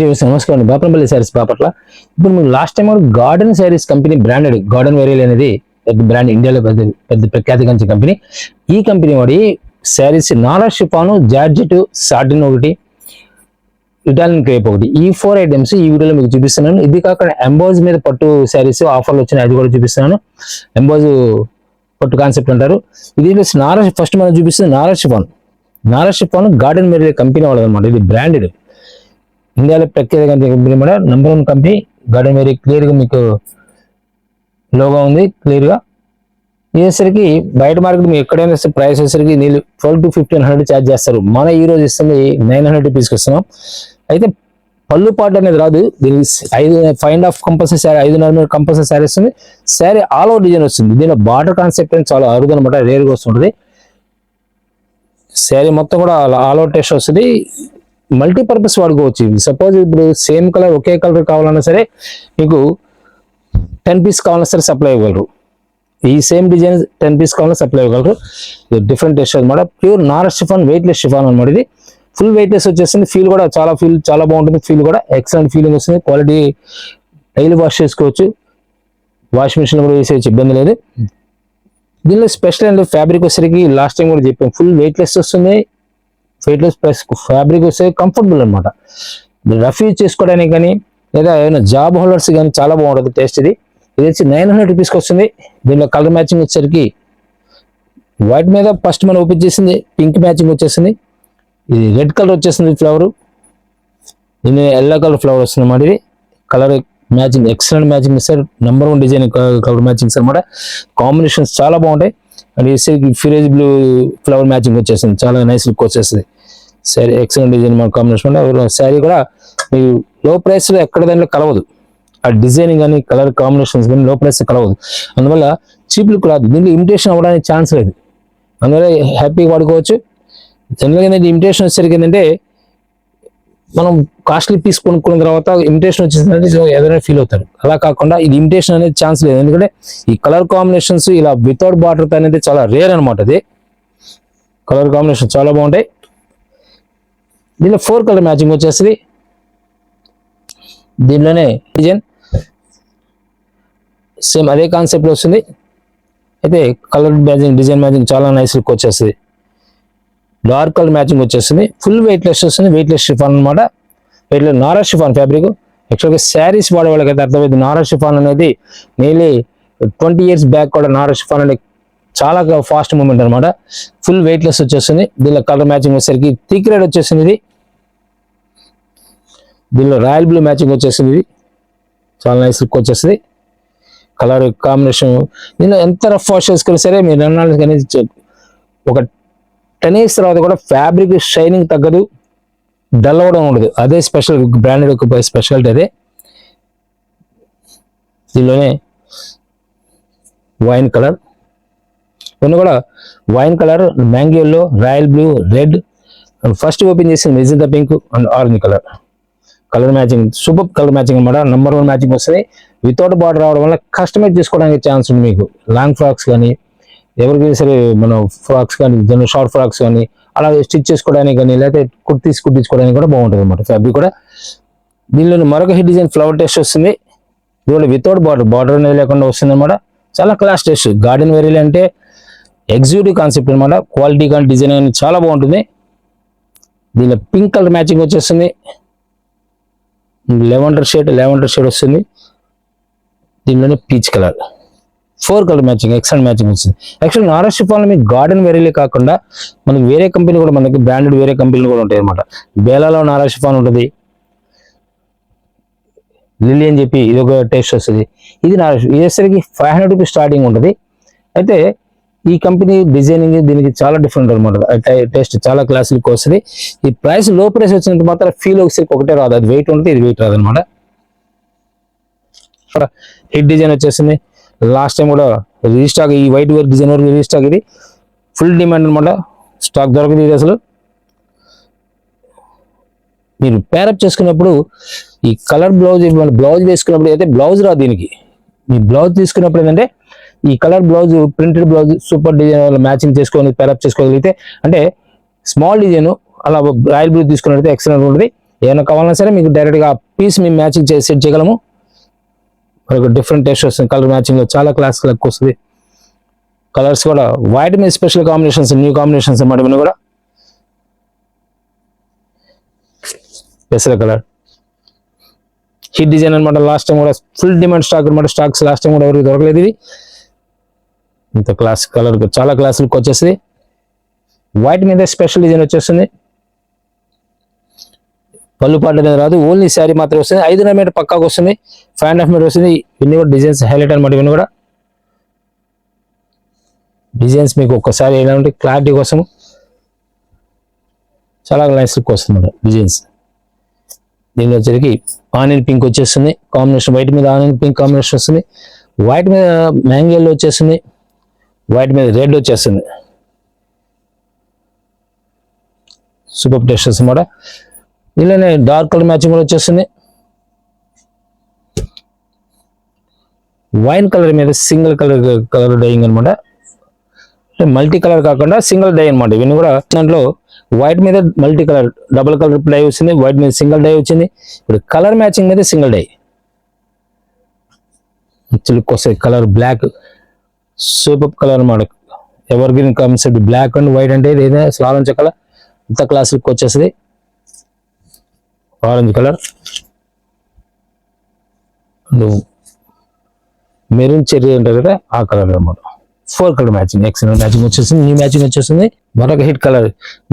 నమస్కారం. బాపనపల్లి శారీస్ బాపట్ల. ఇప్పుడు మీకు last time garden saris company branded garden Vareli అనేది పెద్ద బ్రాండ్, ఇండియాలో పెద్ద ప్రఖ్యాతిగాంచిన కంపెనీ. ఈ కంపెనీ వాడి saris Nara chiffon, georgette, satin ఒకటి, ఇటాలియన్ క్రేప్ ఒకటి, ఈ 4 ఐటమ్స్ ఈ వీడియోలో మీకు చూపిస్తున్నాను. ఇది కాకుండా ఎంబోజ్ మీద పట్టు శారీస్ ఆఫర్లు వచ్చినాయి, అది కూడా చూపిస్తున్నాను. ఎంబోజ్ పట్టు కాన్సెప్ట్ అంటారు. ఇది ఫస్ట్ మనం చూపిస్తుంది నారా షిఫాన్ గార్డెన్ వేరియల్ కంపెనీ వాళ్ళది అనమాట. ఇది బ్రాండెడ్, ఇండియాలో ప్రఖ్యాతిగాంచిన కంపెనీ కూడా, number 1 company. Garden very clear గా మీకు లోగో ఉంది క్లియర్ గా. ఇదేసరికి బయట మార్కెట్ మీకు ఎక్కడైనా ప్రైస్ వచ్చేసరికి నీళ్ళు 12 to 1500 ఛార్జ్ చేస్తారు. మన ఈ రోజు ఇస్తుంది 900 రూపీస్కి ఇస్తున్నాం. అయితే పళ్ళు పాటు అనేది రాదు దీనికి. 5.5 కంపల్సరీ శారీ, 5.5 కంపల్సరీ శారీ వస్తుంది. శారీ ఆల్ ఓవర్ డిజైన్ వస్తుంది. దీనిలో బార్డర్ కాన్సెప్ట్ అని చాలా అరుదు అనమాట, రేర్గా వస్తుంటుంది. శారీ మొత్తం కూడా ఆల్ ఓవర్ టెస్ట్ వస్తుంది. మల్టీపర్పస్ వాడుకోవచ్చు. సపోజ్ ఇప్పుడు సేమ్ కలర్ ఒకే కలర్ కావాలన్నా సరే మీకు 10 పీస్ కావాలన్నా సరే సప్లై ఇవ్వగలరు. ఈ సేమ్ డిజైన్ 10 పీస్ కావాలన్నా సప్లై ఇవ్వగలరు. డిఫరెంట్ టెస్ట్ అనమాట. Pure Nara chiffon, weightless chiffon అనమాట. ఇది ఫుల్ వెయిట్లెస్ వచ్చేస్తుంది. ఫీల్ కూడా చాలా బాగుంటుంది. ఫీల్ కూడా ఎక్సలెంట్ ఫీలింగ్ వస్తుంది. క్వాలిటీ డైలీ వాష్ చేసుకోవచ్చు, వాష్ మిషన్ కూడా వేసేయచ్చు, ఇబ్బంది లేదు. దీనిలో స్పెషల్ అండ్ ఫ్యాబ్రిక్ వచ్చేసరికి లాస్ట్ టైం కూడా చెప్పాం, ఫుల్ వెయిట్లెస్ వస్తుంది. వెయిట్లెస్ ప్లస్ ఫ్యాబ్రిక్ వస్తే కంఫర్టబుల్ అనమాట. రఫ్ యూజ్ చేసుకోవడానికి కానీ లేదా ఏమైనా జాబ్ హోల్డర్స్ కానీ చాలా బాగుంటుంది టేస్ట్. ఇది వచ్చి 900 రూపీస్కి వస్తుంది. దీనిలో కలర్ మ్యాచింగ్ వచ్చేసరికి వైట్ మీద ఫస్ట్ మనం ఓపెన్ చేసింది పింక్ మ్యాచింగ్ వచ్చేసింది. ఇది రెడ్ కలర్ వచ్చేసింది ఫ్లవర్. దీని ఎల్లో కలర్ ఫ్లవర్ వస్తుంది అన్నమాట. ఇది colour matching excellent matching sir. Number 1 design colour matchings అనమాట. కాంబినేషన్స్ చాలా బాగుంటాయి. అండ్ ఇది ఫిరేజ్ బ్లూ ఫ్లవర్ మ్యాచింగ్ వచ్చేసింది, చాలా నైస్ లుక్ వచ్చేస్తుంది. శారీ ఎక్సలెంట్ డిజైన్ మన కాంబినేషన్. శారీ కూడా మీకు లో ప్రైస్ లో ఎక్కడ దాంట్లో కలవదు. ఆ డిజైనింగ్ కానీ కలర్ కాంబినేషన్స్ కానీ లో ప్రైస్ కలవదు. అందువల్ల చీప్ లుక్ రాదు. దీంట్లో ఇమిటేషన్ అవ్వడానికి ఛాన్స్ లేదు. అందువల్ల హ్యాపీగా వాడుకోవచ్చు. జనరల్గా ఏంటంటే ఇమిటేషన్ వచ్చేసరికి ఏంటంటే మనం కాస్ట్లీ పీస్ కొనుక్కున్న తర్వాత ఇమిటేషన్ వచ్చేసిందంటే ఏదైనా ఫీల్ అవుతారు. అలా కాకుండా ఇది ఇమిటేషన్ అనేది ఛాన్స్ లేదు. ఎందుకంటే ఈ కలర్ కాంబినేషన్స్ ఇలా వితౌట్ బార్డర్ అనేది చాలా రేర్ అనమాట. అది కలర్ కాంబినేషన్ చాలా బాగుంటాయి. దీనిలో 4 కలర్ మ్యాచింగ్ వచ్చేస్తుంది. దీనిలోనే డిజైన్ సేమ్ అదే కాన్సెప్ట్ వస్తుంది. అయితే కలర్ మ్యాచింగ్, డిజైన్ మ్యాచింగ్ చాలా నైస్ లుక్ వచ్చేస్తుంది. డార్క్ కలర్ మ్యాచింగ్ వచ్చేస్తుంది. ఫుల్ వెయిట్లెస్ వస్తుంది. వెయిట్లెస్ షిఫాన్ అనమాట. Weightless Nara chiffon fabric. యాక్చువల్గా శారీస్ వాడే వాళ్ళకైతే అర్థమైంది. నారా షిఫాన్ అనేది నియర్లీ 20 years బ్యాక్ కూడా నారా షిఫాన్ అనేది చాలా ఫాస్ట్ మూమెంట్ అనమాట. ఫుల్ వెయిట్లెస్ వచ్చేస్తుంది. దీనిలో కలర్ మ్యాచింగ్ వచ్చేసరికి థిక్ రెడ్ వచ్చేసింది. ఇది దీనిలో రాయల్ బ్లూ మ్యాచింగ్ వచ్చేసింది. ఇది చాలా నైస్ లుక్ వచ్చేస్తుంది. కలర్ కాంబినేషన్ దీనిలో ఎంత రఫ్ వాష్ చేసుకున్నా సరే మీరు అన్నాళ్ళు కానీ ఒక 10 years తర్వాత కూడా ఫ్యాబ్రిక్ షైనింగ్ తగ్గదు, డల్ అవ్వడం ఉండదు. అదే స్పెషల్ బ్రాండెడ్ ఒక స్పెషాలిటీ అదే. దీనిలోనే వైన్ కలర్, ఇవన్నీ కూడా wine colour, mango yellow, royal blue, red and first open చేసింది magenta pink and orange colour. Colour matching super colour matching అనమాట. నెంబర్ 1 మ్యాచింగ్ వస్తుంది. వితౌట్ బార్డర్ రావడం వల్ల కస్టమైజ్ చేసుకోవడానికి ఛాన్స్ ఉంది మీకు. లాంగ్ ఫ్రాక్స్ కానీ ఎవరికైనా సరే మనం ఫ్రాక్స్ కానీ జనరల్ షార్ట్ ఫ్రాక్స్ కానీ అలా స్టిచ్ చేసుకోవడానికి కానీ లేకపోతే కుట్టించుకోవడానికి కూడా బాగుంటుంది అనమాట ఫ్యాబ్రిక్ కూడా. దీనిలో మరొక హిట్ డిజైన్ ఫ్లవర్ టెస్ట్ వస్తుంది. దీనిలో వితౌట్ బార్డర్ అనేది లేకుండా వస్తుంది అనమాట. చాలా క్లాస్ టెస్ట్. గార్డెన్ వేరియల్ అంటే ఎగ్జిక్యూటివ్ కాన్సెప్ట్ అనమాట. క్వాలిటీ కానీ డిజైన్ కానీ చాలా బాగుంటుంది. దీనిలో పింక్ కలర్ మ్యాచింగ్ వచ్చేస్తుంది. లెవెండర్ షేడ్ వస్తుంది. దీనిలోనే peach colour. 4 colour matching excellent matching వస్తుంది. యాక్చువల్లీ నారా షిఫాన్ మీకు గార్డెన్ వేరియలే కాకుండా మనకి వేరే కంపెనీ కూడా, మనకి బ్రాండెడ్ వేరే కంపెనీలు కూడా ఉంటాయి అనమాట. బేలాలో నారా షిఫాన్ ఉంటుంది, లిల్లీ అని చెప్పి ఇది ఒక టేస్ట్ వస్తుంది. ఇది ఇదేసరికి 500 రూపీస్ స్టార్టింగ్ ఉంటుంది. అయితే ఈ కంపెనీ డిజైనింగ్ దీనికి చాలా డిఫరెంట్ అనమాట. టేస్ట్ చాలా క్లాస్ లుక్ వస్తుంది. ఈ ప్రైస్ లో ప్రైస్ వచ్చినంత మాత్రం ఫీల్ వచ్చేసరికి ఒకటే రాదు. అది వెయిట్ ఉంటుంది, ఇది వెయిట్ రాదనమాట. హిట్ డిజైన్ వచ్చేసింది. లాస్ట్ టైం కూడా రీస్టాక్, ఈ వైట్ వర్క్ డిజైన్ వరకు రీస్టాక్. ఇది ఫుల్ డిమాండ్ అనమాట. స్టాక్ దొరకదు ఇది అసలు. మీరు పేరప్ చేసుకున్నప్పుడు ఈ కలర్ బ్లౌజ్ వేసుకున్నప్పుడు అయితే బ్లౌజ్ రాదు దీనికి. మీ బ్లౌజ్ తీసుకున్నప్పుడు ఏంటంటే ఈ colour blouse, printed blouse super design matching చేసుకొని పేరప్ చేసుకోగలిగితే, అంటే స్మాల్ డిజైన్ అలా రాయల్ బ్లూ తీసుకున్నట్లయితే ఎక్సలెంట్ ఉంటుంది. ఏమైనా కావాలన్నా సరే మీకు డైరెక్ట్గా పీస్ మేము మ్యాచింగ్ చేసి సెట్ చేయగలము. మనకు డిఫరెంట్ టేస్ట్ వస్తుంది, కలర్ మ్యాచింగ్లో చాలా క్లాస్ ఎక్కువ వస్తుంది. కలర్స్ కూడా వైట్ మీద స్పెషల్ కాంబినేషన్స్, న్యూ కాంబినేషన్స్ అన్నమాట. ఇవన్నీ కూడా పెసర కలర్ హిట్ డిజైన్ అనమాట. లాస్ట్ టైం కూడా ఫుల్ డిమాండ్ స్టాక్ అనమాట. స్టాక్స్ లాస్ట్ టైం కూడా ఎవరికి దొరకలేదు. ఇది ఇంత క్లాస్ కలర్ చాలా క్లాస్ లుక్ వచ్చేస్తుంది. వైట్ మీద స్పెషల్ డిజైన్ వచ్చేస్తుంది. పళ్ళు పాట మీద రాదు, ఓన్లీ శారీ మాత్రం వస్తుంది. 5.5 మీటర్ పక్కాకు వస్తుంది, 5.5 మీటర్ వస్తుంది. ఇవన్నీ కూడా డిజైన్స్ హైలైట్ అనమాట. ఇవన్నీ కూడా డిజైన్స్ మీకు ఒక్కసారి ఎలాంటి క్లారిటీ కోసం చాలా నైస్ లుక్ వస్తుంది డిజైన్స్. దీనిలో వచ్చేసరికి ఆనియన్ పింక్ వచ్చేస్తుంది కాంబినేషన్, వైట్ మీద ఆనియన్ పింక్ కాంబినేషన్ వస్తుంది. వైట్ మీద మ్యాంగో ఎల్లో వచ్చేస్తుంది, వైట్ మీద రెడ్ వచ్చేస్తుంది. సూపర్ టేస్ట్ అన్నమాట. దీనిలోనే డార్క్ కలర్ మ్యాచింగ్ కూడా వచ్చేస్తుంది. వైన్ కలర్ మీద సింగిల్ కలర్ డైయింగ్ అనమాట. మల్టీ కలర్ కాకుండా సింగిల్ డై అనమాట. ఇవన్నీ కూడా దాంట్లో వైట్ మీద multi colour double colour die వచ్చింది, వైట్ మీద సింగిల్ డై వచ్చింది. ఇప్పుడు కలర్ మ్యాచింగ్ మీద సింగిల్ డై లుక్ వస్తాయి. కలర్ బ్లాక్ సూపర్ కలర్ అనమాట. Ever green concept black and white అంటే ఏదైనా ఆరెంజ్ కలర్ ఇంత క్లాస్ లుక్ వచ్చేస్తుంది. ఆరెంజ్ కలర్ మెరూన్ చెర్రీ అంటారు కదా ఆ కలర్ అనమాట. 4 కలర్ మ్యాచింగ్, ఎక్సలెంట్ మ్యాచింగ్ వచ్చేస్తుంది. న్యూ మ్యాచింగ్ వచ్చేస్తుంది. మరొక హిట్ కలర్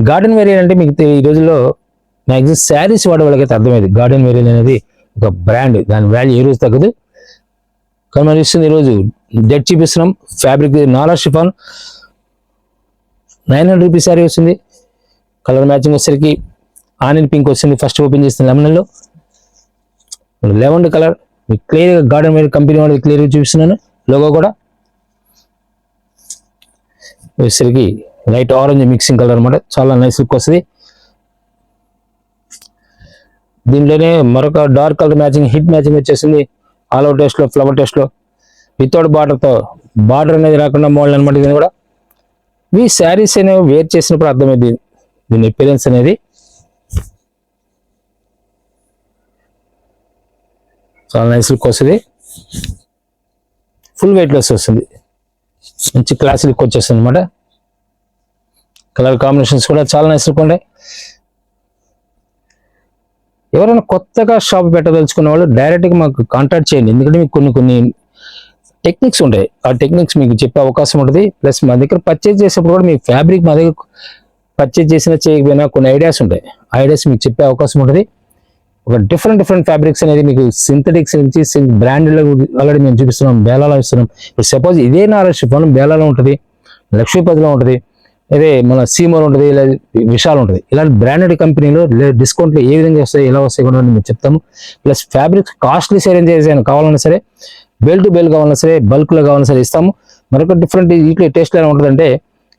గార్డెన్ వేరియల్ అంటే మీకు ఈ రోజుల్లో మ్యాక్సిమం శారీస్ వాడే వాళ్ళకైతే అర్థమైంది. గార్డెన్ వేరియల్ అనేది ఒక బ్రాండ్, దాని వాల్యూ ఏ రోజు తగ్గదు. కానీ మనం ఇస్తుంది ఈరోజు డెడ్ చూపిస్తున్నాం. ఫ్యాబ్రిక్ నాలా షిఫాన్ 900 రూపీస్ శారీ వస్తుంది. కలర్ మ్యాచింగ్ వచ్చేసరికి ఆనియన్ పింక్ వస్తుంది. ఫస్ట్ ఓపెన్ చేస్తుంది లెమన్లో లెవెండర్ కలర్. మీకు క్లియర్గా గార్డెన్ వేరియల్ కంపెనీ వాళ్ళకి క్లియర్గా చూపిస్తున్నాను. లోగో కూడా వచ్చేసరికి లైట్ ఆరెంజ్ మిక్సింగ్ కలర్ అనమాట. చాలా నైస్ లుక్ వస్తుంది. దీంట్లోనే మరొక dark colour matching hit matching వచ్చేసింది. ఆల్ అవుట్ టేస్ట్ లో, ఫ్లవర్ టేస్ట్ లో వితౌట్ బార్డర్తో, బార్డర్ అనేది రాకుండా మోడల్ అనమాట. ఇది కూడా మీ శారీస్ అనేవి వేర్ చేసినప్పుడు అర్థమైంది దీని అపియరెన్స్ అనేది. చాలా నైస్ లుక్ వస్తుంది. ఫుల్ వెయిట్ లెస్ వస్తుంది. మంచి క్లాస్ లుక్ వచ్చేస్తుంది అనమాట. కలర్ కాంబినేషన్స్ కూడా చాలా నైస్ లుక్ ఉంటాయి. ఎవరైనా కొత్తగా షాప్ పెట్టదలుచుకున్న వాళ్ళు డైరెక్ట్గా మాకు కాంటాక్ట్ చేయండి. ఎందుకంటే మీకు కొన్ని టెక్నిక్స్ ఉంటాయి. ఆ టెక్నిక్స్ మీకు చెప్పే అవకాశం ఉంటుంది. ప్లస్ మా దగ్గర పర్చేజ్ చేసేప్పుడు కూడా మీ ఫ్యాబ్రిక్ మా దగ్గర పర్చేజ్ చేసినా చేయకపోయినా కొన్ని ఐడియాస్ ఉంటాయి. ఆ ఐడియాస్ మీకు చెప్పే అవకాశం ఉంటుంది. ఒక డిఫరెంట్ ఫ్యాబ్రిక్స్ అనేది మీకు సింథటిక్స్ నుంచి బ్రాండ్లో ఆల్రెడీ మేము చూపిస్తున్నాం, బేలాలో ఇస్తున్నాం. ఇప్పుడు సపోజ్ ఇదే నారా షిఫాన్ బేలాలో ఉంటుంది, లక్ష్మీపతిలో ఉంటుంది, అదే మన సీమోలో ఉంటుంది, ఇలా విశాల్ ఉంటుంది. ఇలాంటి బ్రాండెడ్ కంపెనీలో డిస్కౌంట్లు ఏ విధంగా వస్తాయి, ఎలా వస్తాయి కూడా మేము చెప్తాము. ప్లస్ ఫ్యాబ్రిక్ కాస్ట్లీ సేల్ చేసి కావాలన్నా సరే, బెల్ టు బెల్ కావాలన్నా సరే, బల్క్లో కావాలన్నా సరే ఇస్తాము. మరొక డిఫరెంట్ వీటిలో టేస్ట్ ఎలా ఉంటుందంటే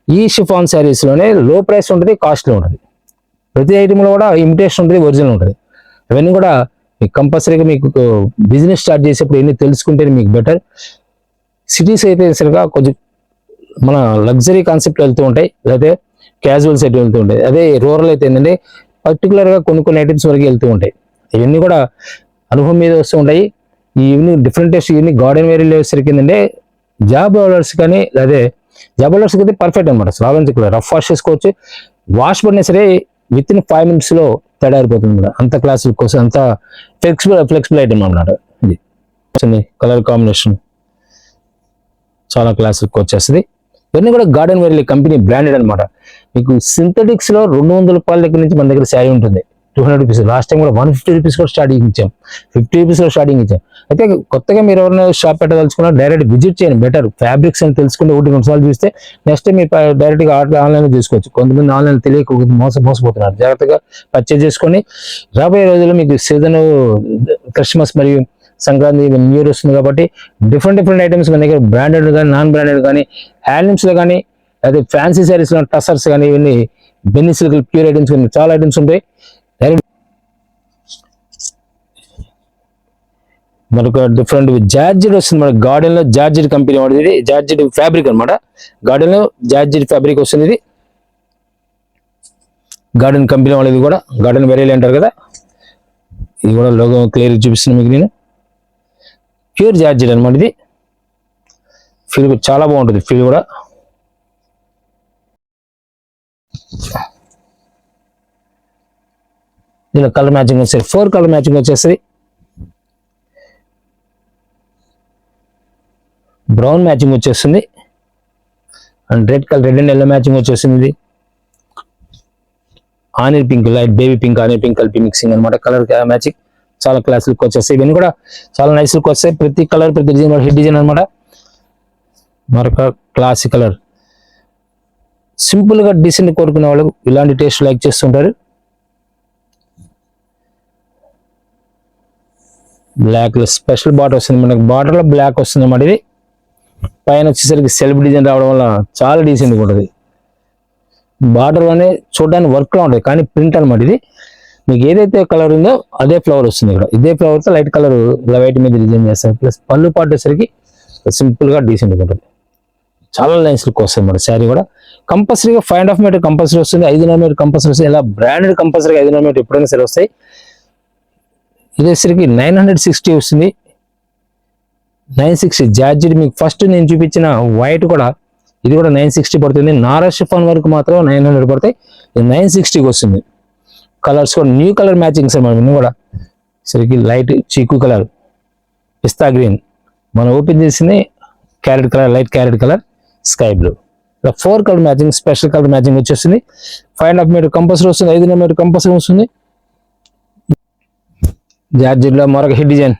ఈ షిఫాన్ శారీస్లోనే లో ప్రైస్ ఉంటుంది, కాస్ట్లీ ఉంటుంది. ప్రతి ఐటెంలో కూడా ఇమిటేషన్ ఉంటుంది, ఒరిజినల్ ఉంటుంది. అవన్నీ కూడా మీకు కంపల్సరీగా మీకు బిజినెస్ స్టార్ట్ చేసేప్పుడు ఎన్ని తెలుసుకుంటే మీకు బెటర్. సిటీస్ అయితే సరిగా కొంచెం మన లగ్జరీ కాన్సెప్ట్ వెళ్తూ ఉంటాయి, లేకపోతే క్యాజువల్ సెట్ వెళ్తూ ఉంటాయి. అదే రూరల్ అయితే ఏంటంటే పర్టికులర్గా కొన్ని ఐటమ్స్ వరకు వెళ్తూ ఉంటాయి. ఇవన్నీ కూడా అనుభవం మీద వస్తూ ఉంటాయి. ఇవన్నీ డిఫరెంట్ టేస్ట్. ఇవన్నీ గార్డెన్ వేరియల్ వచ్చేసరికి ఏంటంటే జాబ్ హోల్డర్స్ కానీ, అదే జాబ్ హోల్డర్స్కి అయితే పర్ఫెక్ట్ అనమాట. స్లాబెన్స్ కూడా రఫ్ వాష్ చేసుకోవచ్చు. వాష్ పడినా సరే విత్ ఇన్ 5 minutesలో తయారైపోతుంది కూడా. అంత క్లాస్ కోసం అంత ఫ్లెక్సిబుల్ ఐటమ్ అన్నమాట. ఇది కలర్ కాంబినేషన్ చాలా క్లాస్ వచ్చేస్తుంది. ఇవన్నీ కూడా గార్డెన్ వేరియల్ కంపెనీ బ్రాండెడ్ అనమాట. మీకు సింథటిక్స్ లో 200 రూపాయల దగ్గర నుంచి మన దగ్గర శారీ ఉంటుంది. 200 రూపీస్. లాస్ట్ టైం కూడా 150 రూపీస్ కూడా స్టార్టింగ్ ఇచ్చాం, 50 రూపీస్ లో స్టార్టింగ్ ఇచ్చాం. అయితే కొత్తగా మీరు ఎవరైనా షాప్ పెట్టదలుచుకున్నా డైరెక్ట్ విజిట్ చేయండి. బెటర్ ఫ్యాబ్రిక్స్ అని తెలుసుకుంటే 1-2 సార్లు చూస్తే నెక్స్ట్ టైం మీరు డైరెక్ట్ గా ఆన్లైన్ తీసుకోవచ్చు. కొంతమంది ఆన్లైన్ తెలియక మోసపోతున్నారు. జాగ్రత్తగా పర్చేజ్ చేసుకొని రాబోయే రోజుల్లో మీకు సీజన్ క్రిస్మస్ మరియు సంక్రాంతి న్యూ ఇయర్ వస్తుంది కాబట్టి డిఫరెంట్ ఐటమ్స్ మన దగ్గర బ్రాండెడ్ కానీ, నాన్ బ్రాండెడ్ కానీ, హ్యాండ్లూమ్స్ లో కానీ, అదే ఫ్యాన్సీ శారీస్ లో టసర్స్ కానీ, ఇవన్నీ బెన్నీ సిల్క్ ప్యూర్ ఐటమ్స్ కానీ చాలా ఐటమ్స్ ఉంటాయి. మనకు డిఫరెంట్ జార్జెట్ వస్తుంది. మన గార్డెన్ లో జార్జెట్ కంపెనీ వాడుతుంది. ఇది జార్జెట్ ఫ్యాబ్రిక్ అనమాట. గార్డెన్ లో జార్జెట్ ఫ్యాబ్రిక్ వస్తుంది. ఇది గార్డెన్ కంపెనీ వాళ్ళది కూడా, గార్డెన్ వేరియల్ అంటారు కదా. ఇది కూడా లోగో క్లియర్ చూపిస్తున్నాను మీకు నేను. ప్యూర్ జార్జెట్ అనమాట ఇది. ఫీల్ చాలా బాగుంటుంది, ఫీల్ కూడా. దీనిలో కలర్ మ్యాచింగ్ వచ్చేసి 4 కలర్ మ్యాచింగ్ వచ్చేస్తుంది. బ్రౌన్ మ్యాచింగ్ వచ్చేస్తుంది and red and yellow matching వచ్చేస్తుంది. ఇది onion pink, light baby pink, onion pink కలిపి మిక్సింగ్ అనమాట. కలర్ మ్యాచింగ్ చాలా క్లాస్ లుక్ వచ్చేస్తాయి. ఇవన్నీ కూడా చాలా నైస్ లుక్ వస్తాయి. ప్రతి కలర్ ప్రతి డిజైన్ హిట్ డిజైన్ అనమాట. మరొక క్లాసిక్ కలర్. సింపుల్ గా డీసెంట్ కోరుకునే వాళ్ళు ఇలాంటి టేస్ట్ లైక్ చేస్తుంటారు. బ్లాక్ లో స్పెషల్ బార్డర్ వస్తుంది మనకి. బార్డర్ లో బ్లాక్ వస్తుంది అన్నమాట. ఇది పైన వచ్చేసరికి సెల్ఫ్ డిజైన్ రావడం వల్ల చాలా డీసెంట్గా ఉంటుంది. బార్డర్ లోనే చూడడానికి వర్క్ లా ఉంటుంది కానీ ప్రింట్ అనమాట. ఇది మీకు ఏదైతే కలర్ ఉందో అదే ఫ్లవర్ వస్తుంది ఇక్కడ. ఇదే ఫ్లవర్ తో లైట్ కలర్ ఇలా వైట్ మీద డిజైన్ చేస్తారు. ప్లస్ పళ్ళు పాటు వచ్చేసరికి సింపుల్ గా డీసెంట్గా ఉంటుంది. చాలా నైస్ లుక్ వస్తుంది అన్నమాట. శారీ కూడా కంపల్సరీగా 5.5 మీటర్ కంపల్సరీ వస్తుంది, 5.5 మీటర్ కంపల్సరీ వస్తుంది. ఇలా బ్రాండెడ్ కంపల్సరీగా 5.5 మీటర్ ఎప్పుడైనా సరే వస్తాయి. ఇది వచ్చేసరికి 960 వస్తుంది. 960 జార్జెట్. మీకు ఫస్ట్ నేను చూపించిన వైట్ కూడా ఇది కూడా 960 పడుతుంది. నారా షిఫాన్ వరకు మాత్రం 900 పడతాయి. ఇది 960కి వస్తుంది. కలర్స్ కూడా న్యూ కలర్ మ్యాచింగ్స్ అన్నమాట. కూడా సరికి లైట్ చీకు కలర్, పిస్తా గ్రీన్, మనం ఓపెన్ చేసింది carrot colour, light carrot colour, sky blue. ఇలా 4 colour matching, special colour matching వచ్చేస్తుంది. 5.5 మీటర్ కంపల్సరీ వస్తుంది, 5.5 మీటర్ కంపల్సరీ వస్తుంది. జార్జెట్ లో మరొక హిట్ డిజైన్.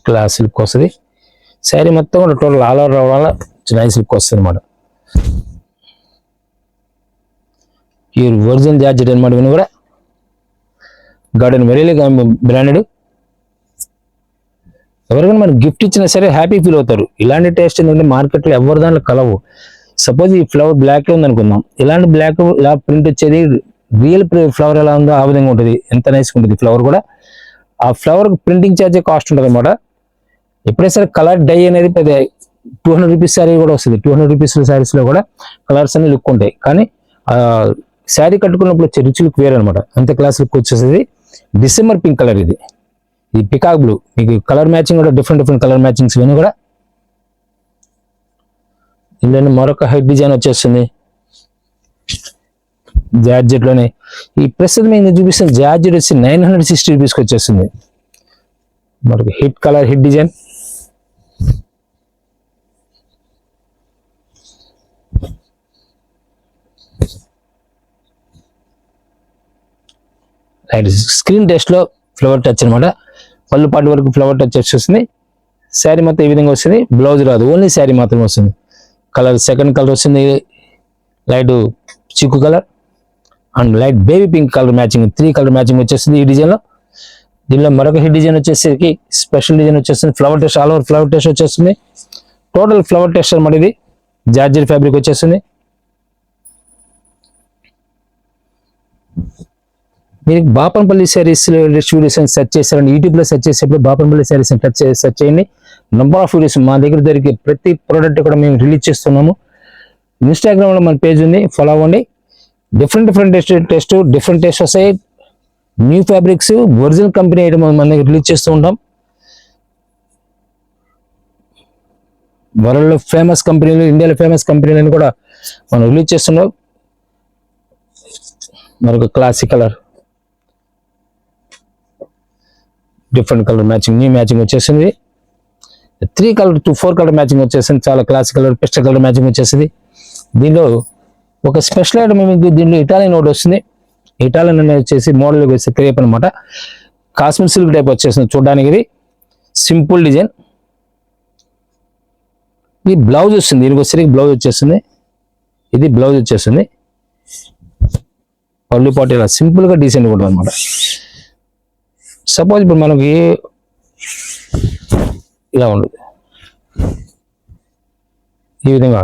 క్లాస్ లుక్ వస్తుంది. శారీ మొత్తం కూడా టోటల్ ఆల్ ఓవర్ రావడం వల్ల నైస్ లుక్ వస్తుంది అనమాట. ఈ ఒరిజినల్ జార్జెట్ అనమాట. ఇవన్నీ కూడా గార్డెన్ వెరీ బ్రాండెడ్. ఎవరికైనా మనకి గిఫ్ట్ ఇచ్చినా సరే హ్యాపీ ఫీల్ అవుతారు. ఇలాంటి టేస్ట్ ఏంటంటే మార్కెట్లో ఎవరి దాంట్లో కలవు. సపోజ్ ఈ ఫ్లవర్ బ్లాక్ లో ఉంది అనుకుందాం, ఇలాంటి బ్లాక్ ఇలా ప్రింట్ వచ్చేది రియల్ ఫ్లవర్ ఎలా ఉందో ఆ విధంగా ఉంటుంది. ఎంత నైస్ ఉంటుంది ఫ్లవర్ కూడా. ఆ ఫ్లవర్ ప్రింటింగ్ ఛార్జ్ కాస్ట్ ఉంటుంది అనమాట. ఎప్పుడైనా సరే కలర్ డై అనేది 200 రూపీస్ శారీ కూడా వస్తుంది. 200 రూపీస్ శారీస్ లో కూడా కలర్స్ అన్ని లుక్ ఉంటాయి. కానీ ఆ శారీ కట్టుకున్నప్పుడు వచ్చే రిచ్ లుక్ వేరే అనమాట. అంత క్లాస్ లుక్ వచ్చేసేది. డిసెంబర్ పింక్ కలర్ ఇది. ఇది పికాక్ బ్లూ. మీకు కలర్ మ్యాచింగ్ కూడా డిఫరెంట్ కలర్ మ్యాచింగ్స్ ఇవన్నీ కూడా. ఇందులో మరొక హెడ్ డిజైన్ వచ్చేస్తుంది జార్జెట్ లోనే. ఈ ప్రస్తుతం మీకు చూపిస్తున్న జార్జెట్ వచ్చి 960 రూపీస్కి వచ్చేస్తుంది. మరొక hit colour, hit design. Screen test లో ఫ్లవర్ టచ్ అనమాట. పళ్ళు పాటు వరకు ఫ్లవర్ టచ్ వచ్చేస్తుంది. శారీ మొత్తం ఈ విధంగా వస్తుంది. బ్లౌజ్ రాదు, ఓన్లీ శారీ మాత్రమే వస్తుంది. కలర్ సెకండ్ కలర్ వస్తుంది లైట్ చిక్కు colour and light baby pink colour matching. 3 colour matching వచ్చేస్తుంది ఈ డిజైన్ లో. దీనిలో మరొక హిట్ డిజైన్ వచ్చేసరికి స్పెషల్ డిజైన్ వచ్చేస్తుంది. Flower test, all over flower test వచ్చేస్తుంది. టోటల్ ఫ్లవర్ టెస్ట్ అనమాట. ఇది జార్జెట్ ఫ్యాబ్రిక్ వచ్చేస్తుంది. మీరు బాపనపల్లి శారీస్ వీడియోస్ సెర్చ్ చేస్తారండి. యూట్యూబ్ లో సెర్చ్ చేసేప్పుడు బాపనపల్లి శారీస్ సెర్చ్ చేయండి. నంబర్ ఆఫ్ వీడియోస్ మా దగ్గర దొరికే ప్రతి ప్రోడక్ట్ కూడా మేము రిలీజ్ చేస్తున్నాము. ఇన్స్టాగ్రామ్ లో మన పేజ్ ఉంది, ఫాలో అవ్వండి. డిఫరెంట్ టెస్ట్ వస్తాయి. New fabrics, original company item మన దగ్గర రిలీజ్ చేస్తూ ఉంటాం. వరల్డ్ లో ఫేమస్ కంపెనీలు, ఇండియాలో ఫేమస్ కంపెనీలను కూడా మనం రిలీజ్ చేస్తున్నాం. మరొక classic colour, different colour matching, new matching వచ్చేసింది. 4 కలర్ మ్యాచింగ్ వచ్చేసింది. చాలా classic colour, pistol colour matching వచ్చేసింది. దీనిలో ఒక స్పెషల్ ఐటమ్ మీకు దీనిలో ఇటాలియన్ ఒకటి వస్తుంది. ఇటాలియన్ అనేది వచ్చేసి మోడల్ వచ్చేసి క్రేప్ అనమాట. కాశ్మీర్ సిల్క్ టైప్ వచ్చేసింది చూడడానికి. ఇది సింపుల్ డిజైన్. ఇది బ్లౌజ్ వస్తుంది. దీనికి వచ్చేసరికి బ్లౌజ్ వచ్చేస్తుంది. ఇది బ్లౌజ్ వచ్చేస్తుంది. పళ్ళు పాటు ఇలా సింపుల్ గా డీసెంట్ ఉంటుంది అనమాట. సపోజ్ ఇప్పుడు మనకి ఇలా ఉండదు ఈ విధంగా.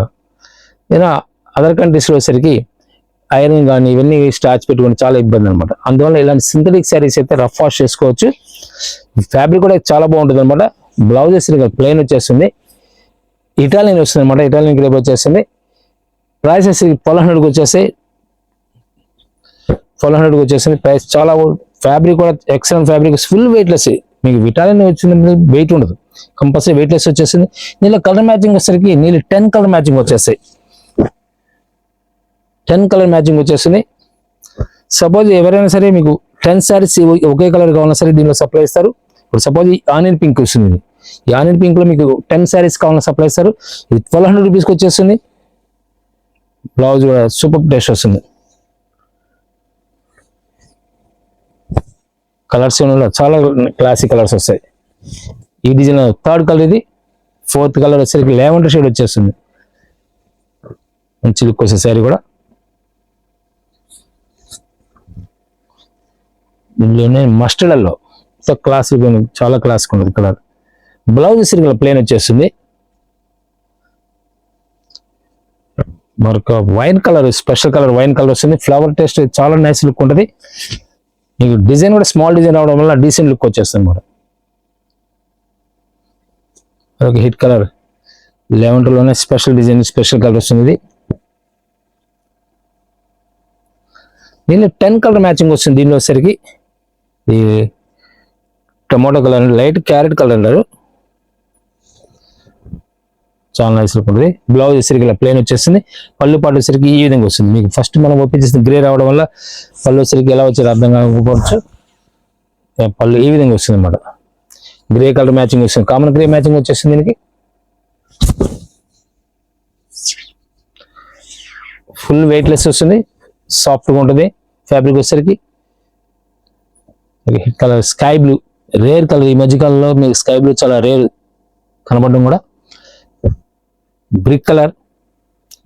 ఏదైనా అదర్ కంట్రీస్లో వచ్చేసరికి ఐరన్ కానీ ఇవన్నీ స్టార్చ్ పెట్టుకుని చాలా ఇబ్బంది అనమాట. అందువల్ల ఇలాంటి సింథటిక్ శారీస్ అయితే రఫ్ వాష్ చేసుకోవచ్చు. ఫ్యాబ్రిక్ కూడా చాలా బాగుంటుంది అనమాట. బ్లౌజ్ వచ్చేసరికి ప్లెయిన్ వచ్చేస్తుంది. ఇటాలియన్ వస్తుంది అనమాట. ఇటాలియన్ క్రేప్ వచ్చేస్తుంది. ప్రైసెస్ 1200కి వచ్చేసి 1200కి వచ్చేసింది ప్రైస్. చాలా ఫ్యాబ్రిక్ కూడా ఎక్సలెంట్ ఫ్యాబ్రిక్, ఫుల్ వెయిట్లెస్. మీకు విటాలిన్ వచ్చిన వెయిట్ ఉండదు, కంపల్సరీ వెయిట్లెస్ వచ్చేసింది. దీనిలో కలర్ మ్యాచింగ్ వచ్చేసరికి నీళ్ళు 10 కలర్ మ్యాచింగ్ వచ్చేస్తాయి. 10 కలర్ మ్యాచింగ్ వచ్చేసింది. సపోజ్ ఎవరైనా సరే మీకు 10 శారీస్ ఒకే కలర్ కావాలన్నా సరే దీనిలో సప్లై ఇస్తారు. ఇప్పుడు సపోజ్ ఈ ఆనియన్ పింక్ వస్తుంది, ఈ ఆనియన్ పింక్ లో మీకు 10 శారీస్ కావాలన్నా సప్లై ఇస్తారు. ఇది 1200 రూపీస్కి వచ్చేస్తుంది. బ్లౌజ్ కూడా సూపర్ టేస్ట్ వస్తుంది. కలర్స్ చాలా క్లాసిక్ కలర్స్ వస్తాయి. ఈ డిజైన్ 3rd కలర్, ఇది 4th కలర్ వచ్చేసరికి లెవెండర్ షేడ్ వచ్చేస్తుంది. మంచి లుక్ వస్తుంది శారీ కూడా. దీనిలోనే మస్టర్డ్లో క్లాసిక్, చాలా క్లాసిక్ ఉంటుంది కలర్. బ్లౌజ్ వచ్చేసరికి ప్లేన్ వచ్చేస్తుంది. మరొక wine colour, special colour wine colour వస్తుంది. ఫ్లవర్ టేస్ట్ చాలా నైస్ లుక్ ఉంటుంది. మీకు డిజైన్ కూడా స్మాల్ డిజైన్ రావడం వల్ల డీసెంట్ లుక్ వచ్చేస్తుంది అన్నమాట. అదొక హిట్ కలర్, లెవెండర్లోనే స్పెషల్ డిజైన్, స్పెషల్ కలర్ వస్తుంది. ఇది దీనిలో 10 కలర్ మ్యాచింగ్ వస్తుంది. దీనిలో వచ్చేసరికి ఈ tomato colour, light carrot colour అంటారు, చాలా నైస్ లుక్ ఉంటుంది. బ్లౌజ్ వచ్చేసరికి ఇలా ప్లేన్ వచ్చేస్తుంది. పళ్ళు పాటు వచ్చేసరికి ఈ విధంగా వస్తుంది. మీకు ఫస్ట్ మనం ఓపెన్ చేసిన గ్రే రావడం వల్ల పళ్ళు వచ్చేసరికి ఎలా వచ్చారు అర్థం కాకపోవచ్చు. పళ్ళు ఈ విధంగా వస్తుంది అన్నమాట. గ్రే కలర్ మ్యాచింగ్ వస్తుంది, కామన్ గ్రే మ్యాచింగ్ వచ్చేస్తుంది. దీనికి ఫుల్ వెయిట్లెస్ వస్తుంది, సాఫ్ట్గా ఉంటుంది. ఫ్యాబ్రిక్ వచ్చేసరికి hit colour sky blue, rare colour. ఈ మధ్యకాలంలో మీకు స్కై బ్లూ చాలా రేర్ కనబడడం కూడా. Brick colour,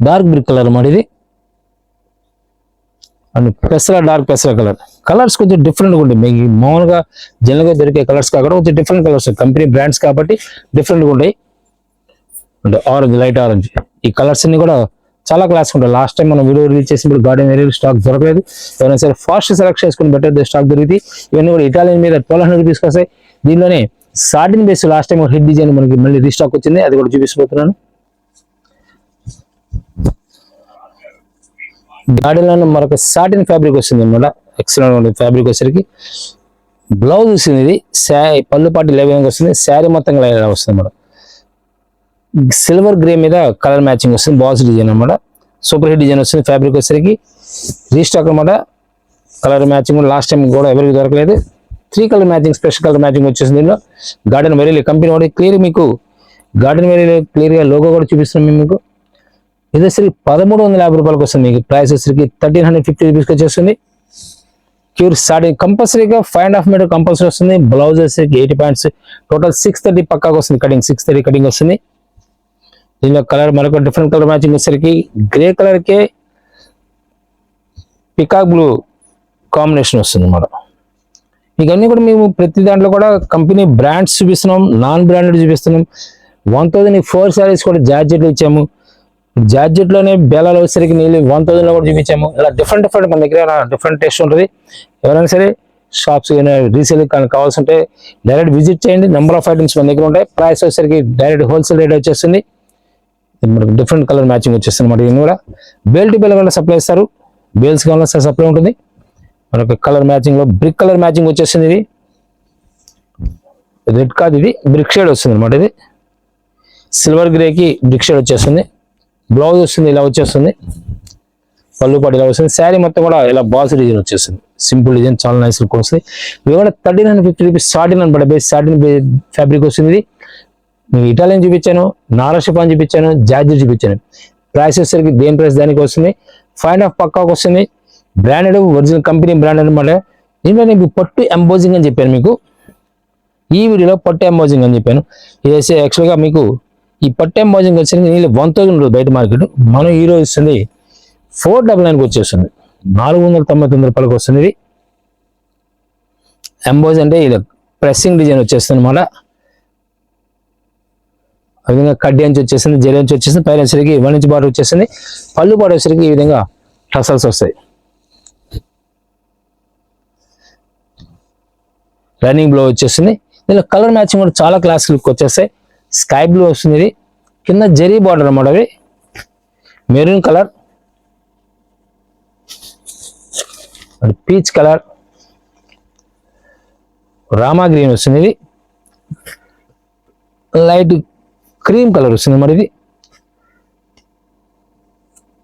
dark brick colour అన్నమాట ఇది. అండ్ పెసర, డార్క్ పెసర కలర్. కలర్స్ కొంచెం డిఫరెంట్గా ఉంటాయి. మీకు మామూలుగా జనరల్గా దొరికే కలర్స్ కాకుండా కొంచెం డిఫరెంట్ కలర్స్, కంపెనీ బ్రాండ్స్ కాబట్టి డిఫరెంట్గా ఉంటాయి. అంటే ఆరెంజ్, లైట్ ఆరెంజ్. ఈ కలర్స్ అన్ని కూడా చాలా క్లాస్ ఉంటాయి. లాస్ట్ టైం మనం వీడియో రిలీజ్ చేసినప్పుడు గార్డెన్ ఏరియా స్టాక్ దొరకలేదు. ఎవరైనా సరే ఫాస్ట్ సెలెక్ట్ చేసుకుని బెటర్ స్టాక్ దొరికింది. ఇవన్నీ కూడా ఇటాలియన్ మీద 1200 రూపీస్కి వస్తాయి. దీనిలోనే satin base last time hit design మనకి మళ్ళీ రీస్టాక్ వచ్చింది, అది కూడా చూపిస్తుపోతున్నాను. గార్డెన్ లో మరొక సాటిన్ ఫ్యాబ్రిక్ వస్తుంది అన్నమాట. ఎక్సలెంట్ ఉంటుంది ఫ్యాబ్రిక్ వచ్చేసరికి. బ్లౌజ్ వస్తుంది, ఇది పళ్ళు పాటు ఇలా విధంగా వస్తుంది. శారీ మొత్తం ఇలా వస్తుంది అన్నమాట. సిల్వర్ గ్రే మీద కలర్ మ్యాచింగ్ వస్తుంది. బాల్స్ డిజైన్ అన్నమాట. సూపర్ హిట్ డిజైన్ వస్తుంది. ఫ్యాబ్రిక్ వచ్చేసరికి రీస్టాక్ అన్నమాట. కలర్ మ్యాచింగ్ లాస్ట్ టైం కూడా ఎవరికి దొరకలేదు. 3 colour matching, special colour matching వచ్చేసింది. దీనిలో గార్డెన్ వెరీ కంపెనీ కూడా క్లియర్, మీకు గార్డెన్ వెరీ క్లియర్గా లోగో కూడా చూపిస్తున్నాం మేము మీకు. ఇది వచ్చేసరికి 1350 రూపాయలకు వస్తుంది. మీకు ప్రైస్ వచ్చేసరికి 1350 రూపీస్కి వచ్చేస్తుంది. క్యూర్ సాటిన్ కంపల్సరీగా 5.5 మీటర్ కంపల్సరీ వస్తుంది. బ్లౌజ్ వచ్చేసరికి 80 పాయింట్స్, టోటల్ 630 పక్కాగా వస్తుంది. కటింగ్ 630 కటింగ్ వస్తుంది. దీనిలో కలర్ మరొక డిఫరెంట్ కలర్ మ్యాచింగ్ వచ్చేసరికి గ్రే కలర్కే పికాక్ బ్లూ కాంబినేషన్ వస్తుంది అన్నమాట. ఇవన్నీ కూడా మేము ప్రతి దాంట్లో కూడా కంపెనీ బ్రాండ్స్ చూపిస్తున్నాం, నాన్ బ్రాండెడ్ చూపిస్తున్నాం. 1004 శారీస్ కూడా జార్జెట్లు ఇచ్చాము. జార్జెట్లోనే బేలాలు వచ్చేసరికి నీళ్ళు 1000లో కూడా చూపించాము. ఇలా డిఫరెంట్ మన దగ్గర డిఫరెంట్ టేస్ట్ ఉంటుంది. ఎవరైనా సరే షాప్స్ రీసేల్ కావాల్సి ఉంటే డైరెక్ట్ విజిట్ చేయండి. నెంబర్ ఆఫ్ ఐటమ్స్ మన దగ్గర ఉంటాయి. ప్రైస్ వచ్చేసరికి డైరెక్ట్ హోల్సేల్ రేట్ వచ్చేస్తుంది. మనకు డిఫరెంట్ కలర్ మ్యాచింగ్ వచ్చేస్తుంది అన్నమాట. ఇది కూడా బేల్ టు బేల్ కూడా సప్లై ఇస్తారు. బేల్స్ కావాలన్నా సప్లై ఉంటుంది. మనకు కలర్ మ్యాచింగ్ లో బ్రిక్ కలర్ మ్యాచింగ్ వచ్చేస్తుంది. ఇది రెడ్ కాదు, ఇది బ్రిక్ షేడ్ వస్తుంది అనమాట. ఇది సిల్వర్ గ్రేకి బ్రిక్ షేడ్ వచ్చేస్తుంది. బ్లౌజ్ వస్తుంది ఇలా వచ్చేస్తుంది. పళ్ళు పాటు ఇలా వస్తుంది. శారీ మొత్తం కూడా ఇలా బాల్స్ డిజైన్ వచ్చేస్తుంది. సింపుల్ డిజైన్, చాలా నైస్ లుక్ వస్తుంది. ఇవి కూడా 1350 రూపీస్ సాటిన్ అనమాట. బేస్ సాటిన్ ఫ్యాబ్రిక్ వస్తుంది. ఇది మీకు ఇటాలియన్ చూపించాను, నారాషిపాన్ చూపించాను, జార్జెట్ చూపించాను. ప్రైస్ వచ్చేసరికి దేని ప్రైస్ దానికి వస్తుంది. 5.5 పక్కాకు వస్తుంది. బ్రాండెడ్, ఒరిజినల్ కంపెనీ బ్రాండెడ్ అనమాట. దీంట్లో నేను పట్టు ఎంబోజింగ్ అని చెప్పాను మీకు. ఈ వీడియోలో పట్టు ఎంబోజింగ్ అని చెప్పాను. ఇది వచ్చి యాక్చువల్గా మీకు ఈ పట్టు ఎంబోజింగ్ వచ్చేసరికి నీళ్ళు 1000 బయట మార్కెట్. మనం ఈ రోజు ఇస్తుంది 499కి వచ్చేస్తుంది. 499 రూపాయలకు వస్తుంది. ఇది ఎంబోజ్ అంటే ఇది ప్రెస్సింగ్ డిజైన్ వచ్చేస్తుంది అనమాట. ఆ విధంగా కడ్డీ అంచు వచ్చేసింది, జరి అంచు వచ్చేసింది. పైన వచ్చేసరికి 1 ఇంచ్ బార్డర్ వచ్చేసింది. పళ్ళు బార్డర్ వచ్చేసరికి ఈ విధంగా టసల్స్ వస్తాయి. రన్నింగ్ బ్లౌజ్ వచ్చేసింది. దీనిలో కలర్ మ్యాచింగ్ కూడా చాలా క్లాస్ లుక్ వచ్చేస్తాయి. స్కై బ్లూ వస్తుంది. ఇది కింద జరీ బార్డర్ అన్నమాట. అవి మెరూన్ కలర్, మరి పీచ్ కలర్, రామా గ్రీన్ వస్తుంది, ఇది లైట్ క్రీమ్ కలర్ వస్తుంది మరి, ఇది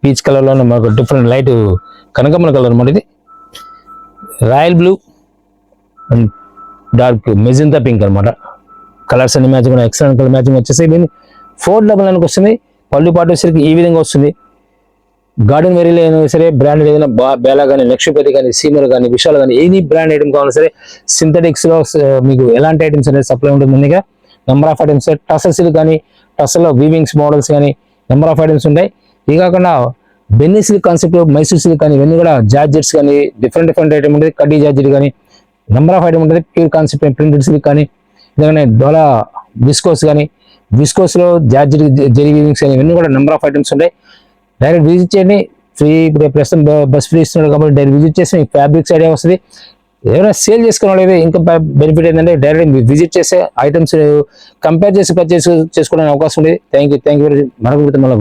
పీచ్ కలర్లో మాకు డిఫరెంట్ లైట్ కనకమ్మల కలర్ మరి, ఇది royal blue and dark magenta pink అనమాట. కలర్స్ అన్ని మ్యాచింగ్ కూడా ఎక్సలెంట్ కలర్ మ్యాచింగ్ వచ్చేసి 499 వస్తుంది. పళ్ళు పాటు వచ్చేసరికి ఈ విధంగా వస్తుంది. గార్డెన్ వెరీలో అయినా సరే బ్రాండెడ్ ఏదైనా బేలా కానీ, లక్ష్మీపతి కానీ, సీమర్ కానీ, విశాల్ కానీ ఎనీ బ్రాండ్ ఐటమ్ కావాలన్నా సరే సింథటిక్స్లో మీకు ఎలాంటి ఐటమ్స్ అనేది సప్లై ఉంటుంది. ముందుగా నెంబర్ ఆఫ్ ఐటమ్స్ టసల్స్లు కానీ, టసల్లో వీవింగ్స్ మోడల్స్ కానీ నెంబర్ ఆఫ్ ఐటమ్స్ ఉంటాయి. ఇది కాకుండా బెన్నీ సిల్క్ కాన్సెప్ట్, మైసూర్ సిల్క్ కానీ ఇవన్నీ కూడా జార్జెట్స్ కానీ డిఫరెంట్ ఐటమ్ ఉంటుంది. కడ్డీ జార్జెట్ కానీ నెంబర్ ఆఫ్ ఐటమ్ ఉంటుంది. ప్యూర్ కాన్సెప్ట్ ప్రింటెడ్ సిల్క్ కానీ, ఇలాగనే డోలా విస్కోస్ కానీ, విస్కోస్లో జార్జెట్ జెరీ వీవింగ్స్ కానీ ఇవన్నీ కూడా నెంబర్ ఆఫ్ ఐటమ్స్ ఉంటాయి. డైరెక్ట్ విజిట్ చేయండి. ఫ్రీ ఇప్పుడు ప్రస్తుతం బస్ ఫ్రీ ఇస్తున్నాడు కాబట్టి డైరెక్ట్ విజిట్ చేసి మీకు ఫ్యాబ్రిక్స్ ఐడియా వస్తుంది. ఏమైనా సేల్ చేసుకున్న వాళ్ళు ఇంకా బెనిఫిట్ ఏంటంటే డైరెక్ట్ విజిట్ చేసే ఐటమ్స్ కంపేర్ చేసి పర్చేస్ చేసుకోవడానికి అవకాశం ఉంది. థ్యాంక్ యూ వెరీ మరొక మళ్ళీ